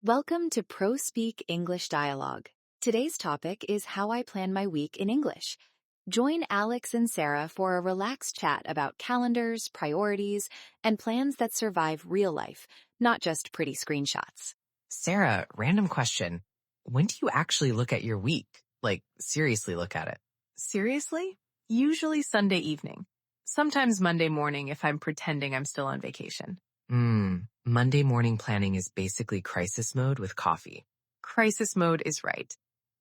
Welcome to ProSpeak English Dialogue. Today's topic is how I plan my week in English. Join Alex and Sarah for a relaxed chat about calendars, priorities, and plans that survive real life, not just pretty screenshots. Sarah, random question. When do you actually look at your week? Like, seriously look at it? Seriously? Usually Sunday evening. Sometimes Monday morning if I'm pretending I'm still on vacation. Monday morning planning is basically crisis mode with coffee. Crisis mode is right.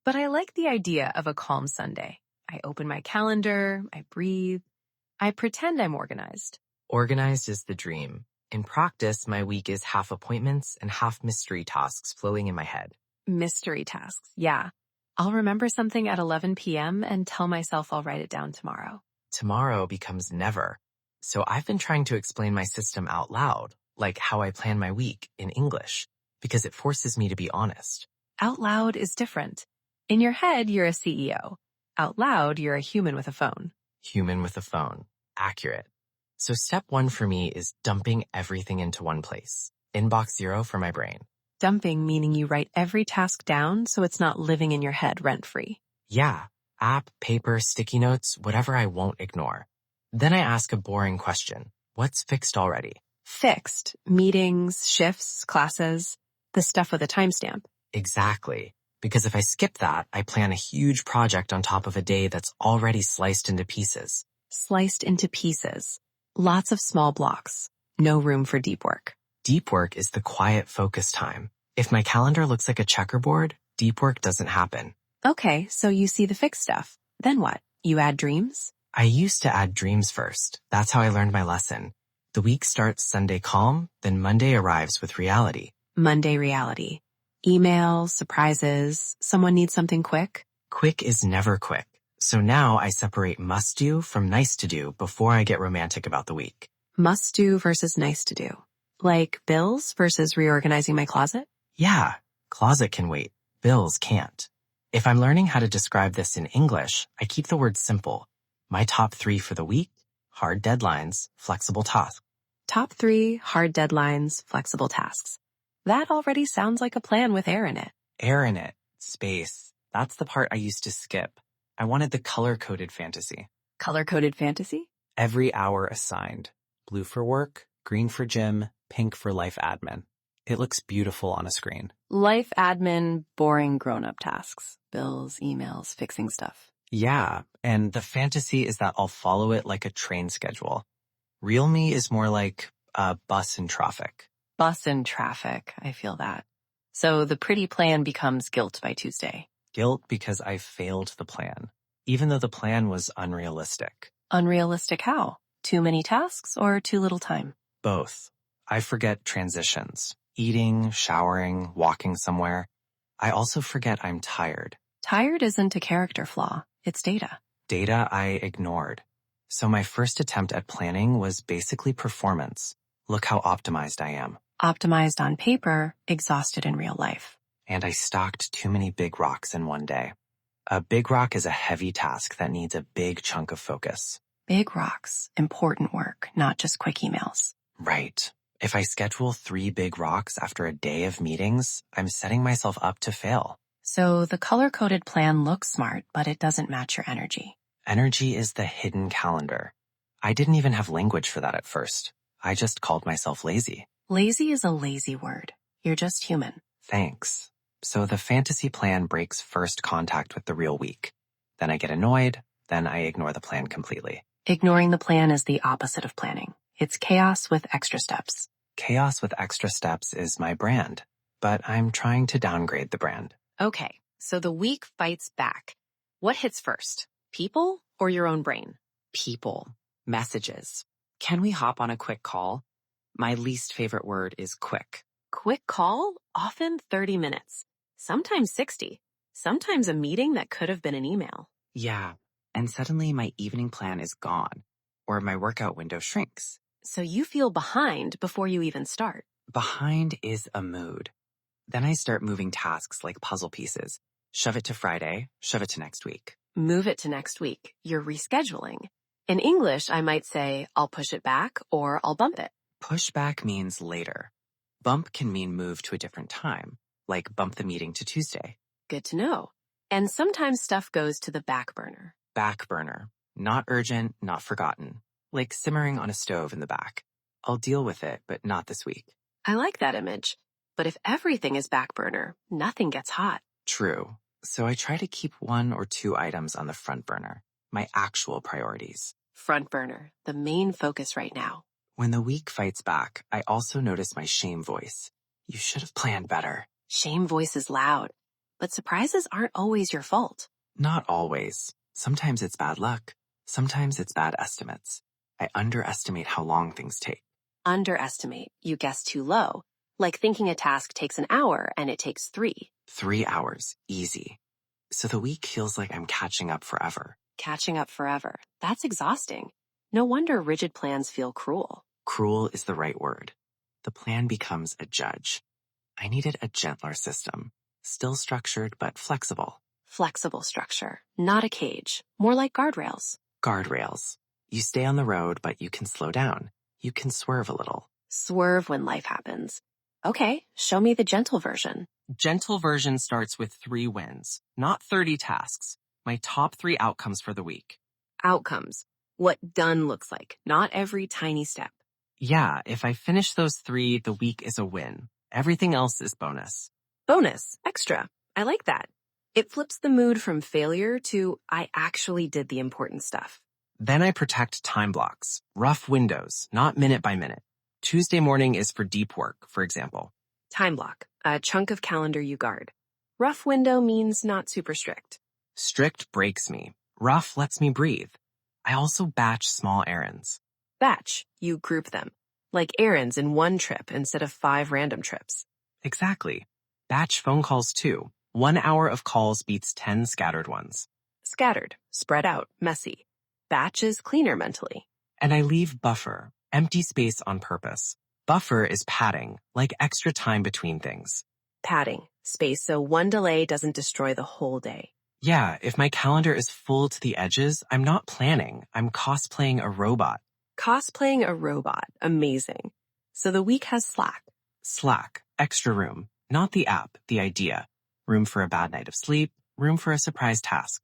But I like the idea of a calm Sunday. I open my calendar, I breathe, I pretend I'm organized. Organized is the dream. In practice, my week is half appointments and half mystery tasks flowing in my head. Mystery tasks, yeah. I'll remember something at 11 p.m. and tell myself I'll write it down tomorrow. Tomorrow becomes never. So I've been trying to explain my system out loud, like how I plan my week in English, because it forces me to be honest. Out loud is different. In your head, you're a CEO. Out loud, you're a human with a phone. Human with a phone. Accurate. So step one for me is dumping everything into one place. Inbox zero for my brain. Dumping meaning you write every task down so it's not living in your head rent-free. Yeah, app, paper, sticky notes, whatever I won't ignore. Then I ask a boring question. What's fixed already? Fixed. Meetings, shifts, classes, the stuff with a timestamp. Exactly. Because if I skip that, I plan a huge project on top of a day that's already sliced into pieces. Sliced into pieces. Lots of small blocks. No room for deep work. Deep work is the quiet focus time. If my calendar looks like a checkerboard, deep work doesn't happen. Okay, so you see the fixed stuff. Then what? You add dreams? I used to add dreams first. That's how I learned my lesson. The week starts Sunday calm, then Monday arrives with reality. Monday reality. Emails, surprises, someone needs something quick? Quick is never quick. So now I separate must do from nice to do before I get romantic about the week. Must do versus nice to do. Like bills versus reorganizing my closet? Yeah, closet can wait. Bills can't. If I'm learning how to describe this in English, I keep the word simple. My top 3 for the week: hard deadlines, flexible tasks. Top 3, hard deadlines, flexible tasks. That already sounds like a plan with air in it. Air in it. Space. That's the part I used to skip. I wanted the color-coded fantasy. Color-coded fantasy? Every hour assigned. Blue for work, green for gym, pink for life admin. It looks beautiful on a screen. Life admin, boring grown-up tasks. Bills, emails, fixing stuff. Yeah, and the fantasy is that I'll follow it like a train schedule. Real me is more like a bus in traffic. Bus in traffic, I feel that. So the pretty plan becomes guilt by Tuesday. Guilt because I failed the plan, even though the plan was unrealistic. Unrealistic how? Too many tasks or too little time? Both. I forget transitions. Eating, showering, walking somewhere. I also forget I'm tired. Tired isn't a character flaw. It's data. Data I ignored. So my first attempt at planning was basically performance. Look how optimized I am. Optimized on paper, exhausted in real life. And I stocked too many big rocks in one day. A big rock is a heavy task that needs a big chunk of focus. Big rocks, important work, not just quick emails. Right. If I schedule 3 big rocks after a day of meetings, I'm setting myself up to fail. So the color-coded plan looks smart, but it doesn't match your energy. Energy is the hidden calendar. I didn't even have language for that at first. I just called myself lazy. Lazy is a lazy word. You're just human. Thanks. So the fantasy plan breaks first contact with the real week. Then I get annoyed, then I ignore the plan completely. Ignoring the plan is the opposite of planning. It's chaos with extra steps. Chaos with extra steps is my brand, but I'm trying to downgrade the brand. Okay, so the week fights back. What hits first? People or your own brain? People. Messages. Can we hop on a quick call? My least favorite word is quick. Quick call? Often 30 minutes. Sometimes 60. Sometimes a meeting that could have been an email. Yeah, and suddenly my evening plan is gone, or my workout window shrinks. So you feel behind before you even start. Behind is a mood. Then I start moving tasks like puzzle pieces. Shove it to Friday, shove it to next week. Move it to next week. You're rescheduling. In English, I might say, I'll push it back or I'll bump it. Push back means later. Bump can mean move to a different time. like bump the meeting to Tuesday. Good to know. And sometimes stuff goes to the back burner. Back burner. Not urgent, not forgotten. Like simmering on a stove in the back. I'll deal with it, but not this week. I like that image. But if everything is back burner, nothing gets hot. True. So I try to keep 1 or 2 items on the front burner. My actual priorities. Front burner, the main focus right now. When the week fights back, I also notice my shame voice. You should have planned better. Shame voice is loud, but surprises aren't always your fault. Not always. Sometimes it's bad luck. Sometimes it's bad estimates. I underestimate how long things take. Underestimate, you guess too low. Like thinking a task takes an hour and it takes 3. 3 hours, easy. So the week feels like I'm catching up forever. Catching up forever. That's exhausting. No wonder rigid plans feel cruel. Cruel is the right word. The plan becomes a judge. I needed a gentler system. Still structured, but flexible. Flexible structure, not a cage. More like guardrails. Guardrails. You stay on the road, but you can slow down. You can swerve a little. Swerve when life happens. Okay, show me the gentle version. Gentle version starts with 3 wins, not 30 tasks. My top 3 outcomes for the week. Outcomes. What done looks like, not every tiny step. Yeah, if I finish those 3, the week is a win. Everything else is bonus. Bonus, extra. I like that. It flips the mood from failure to I actually did the important stuff. Then I protect time blocks, rough windows, not minute by minute. Tuesday morning is for deep work, for example. Time block, a chunk of calendar you guard. Rough window means not super strict. Strict breaks me. Rough lets me breathe. I also batch small errands. Batch, you group them. Like errands in one trip instead of 5 random trips. Exactly. Batch phone calls too. 1 hour of calls beats 10 scattered ones. Scattered, spread out, messy. Batch is cleaner mentally. And I leave buffer, empty space on purpose. Buffer is padding, like extra time between things. Padding, space so one delay doesn't destroy the whole day. Yeah, if my calendar is full to the edges, I'm not planning. I'm cosplaying a robot. Cosplaying a robot, amazing. So the week has slack. Slack, extra room. Not the app, the idea. Room for a bad night of sleep, room for a surprise task.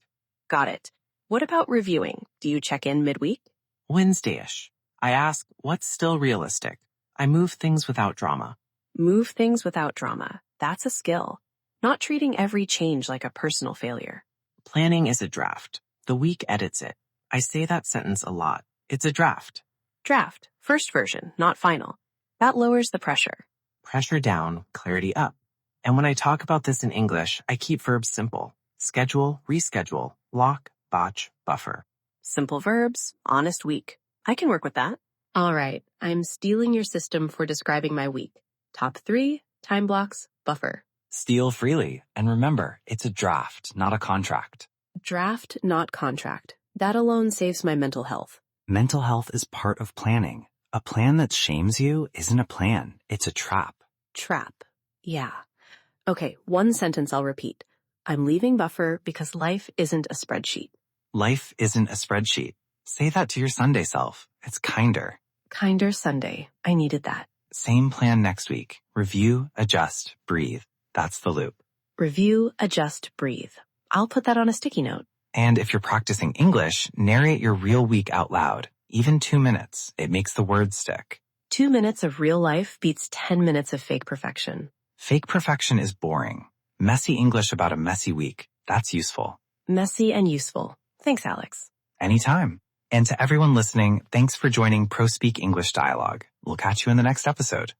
Got it. What about reviewing? Do you check in midweek? Wednesday-ish. I ask, what's still realistic? I move things without drama. Move things without drama. That's a skill. Not treating every change like a personal failure. Planning is a draft. The week edits it. I say that sentence a lot. It's a draft. Draft, first version, not final. That lowers the pressure. Pressure down, clarity up. And when I talk about this in English, I keep verbs simple. Schedule, reschedule, block, batch, buffer. Simple verbs, honest week. I can work with that. All right, I'm stealing your system for describing my week. Top 3, time blocks, buffer. Steal freely. And remember, it's a draft, not a contract. Draft, not contract. That alone saves my mental health. Mental health is part of planning. A plan that shames you isn't a plan. It's a trap. Trap. Yeah. Okay, one sentence I'll repeat. I'm leaving buffer because life isn't a spreadsheet. Life isn't a spreadsheet. Say that to your Sunday self. It's kinder. Kinder Sunday. I needed that. Same plan next week. Review, adjust, breathe. That's the loop. Review, adjust, breathe. I'll put that on a sticky note. And if you're practicing English, narrate your real week out loud. Even 2 minutes. It makes the words stick. 2 minutes of real life beats 10 minutes of fake perfection. Fake perfection is boring. Messy English about a messy week. That's useful. Messy and useful. Thanks, Alex. Anytime. And to everyone listening, thanks for joining ProSpeak English Dialogue. We'll catch you in the next episode.